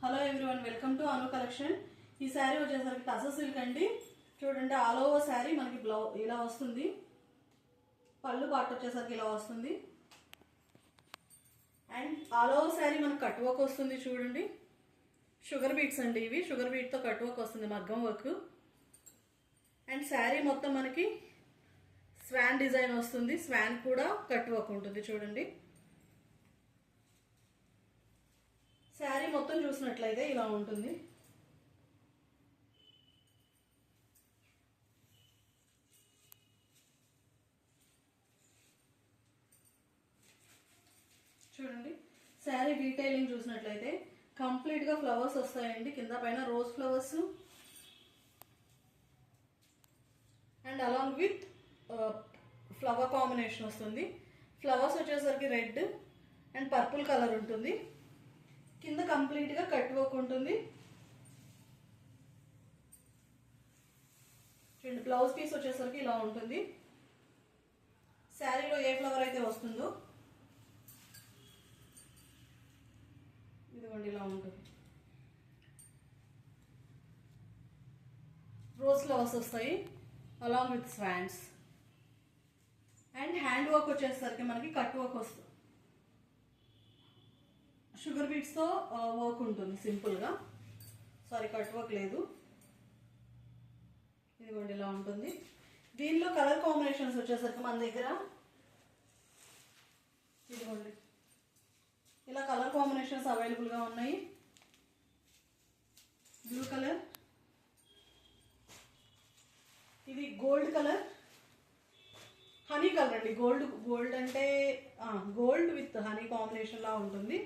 Hello everyone, welcome to Anu collection. ఈ శారీ వచ్చేసరికి tussar silk అండి. చూడండి, ఆల్ ఓవర్ శారీ మనకి ఇలా వస్తుంది. పళ్ళు పార్ట్ వచ్చేసరికి ఇలా వస్తుంది. అండ్ ఆల్ ఓవర్ శారీ మనకి కట్ వర్క్ వస్తుంది. చూడండి, షుగర్ బీట్స్ అండి ఇవి. షుగర్ బీట్ తో కట్ వర్క్ వస్తుంది, మగ్గం వర్క్. అండ్ శారీ మొత్తం మనకి స్వాన్ డిజైన్ వస్తుంది. స్వాన్ కూడా కట్ వర్క్ ఉంటుంది. చూడండి, శారీ మొత్తం చూసినట్లయితే ఇలా ఉంటుంది. చూడండి, శారీ డీటెయిలింగ్ చూసినట్లయితే కంప్లీట్ గా ఫ్లవర్స్ వస్తాయండి. కింద పైన rose flowers and along with flower combination వస్తుంది. ఫ్లవర్స్ వచ్చేసరికి రెడ్ అండ్ పర్పుల్ కలర్ ఉంటుంది. కింద కంప్లీట్ గా కట్ వర్క్ ఉంటుంది. చూడండి, బ్లౌజ్ పీస్ వచ్చేసరికి ఇలా ఉంటుంది. శారీలో ఏ ఫ్లవర్ అయితే వస్తుందో ఇదిగోండి ఇలా ఉంటుంది. రోజ్ ఫ్లవర్స్ వస్తాయి along with swans. And hand work వచ్చేసరికి మనకి కట్ వర్క్ వస్తుంది. షుగర్ బీట్స్ తో వర్క్ ఉంటుంది సింపుల్ గా. సారీ, కట్ వర్క్ లేదు. ఇదిగోండి ఇలా ఉంటుంది. దీనిలో కలర్ కాంబినేషన్స్ వచ్చేసరికి మన దగ్గర ఇదిగోండి ఇలా కలర్ కాంబినేషన్స్ అవైలబుల్ గా ఉన్నాయి. బ్లూ కలర్, ఇది గోల్డ్ కలర్, హనీ కలర్ అండి. గోల్డ్ అంటే గోల్డ్ విత్ హనీ కాంబినేషన్ లా ఉంటుంది.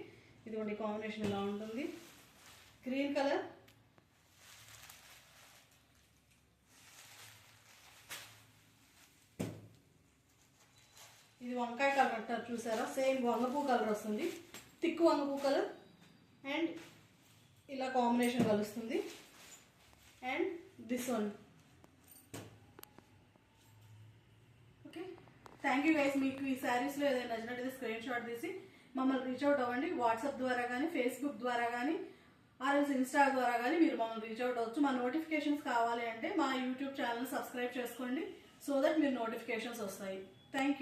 ఇదిగోండి కాంబినేషన్ ఇలా ఉంటుంది. గ్రీన్ కలర్, ఇది వంకాయ కలర్ అంటారు చూసారా, సేమ్ వంగపూ కలర్ వస్తుంది. తిక్కు వంగపూ కలర్ అండ్ ఇలా కాంబినేషన్ కలుస్తుంది. And this one. Okay, thank you guys. మీకు ఈ శారీస్లో ఏదైనా నచ్చినట్టయితే స్క్రీన్ షాట్ తీసి మమ్మల్ని రీచ్ అవుట్ అవ్వండి. వాట్సాప్ ద్వారా కానీ, ఫేస్బుక్ ద్వారా కానీ, ఆర్ఎల్స్ ఇన్స్టా ద్వారా కానీ మీరు మమ్మల్ని రీచ్ అవుట్ అవ్వచ్చు. మా నోటిఫికేషన్స్ కావాలి అంటే మా యూట్యూబ్ ఛానల్ సబ్స్క్రైబ్ చేసుకోండి, సో దట్ మీరు నోటిఫికేషన్స్ వస్తాయి. Thank you.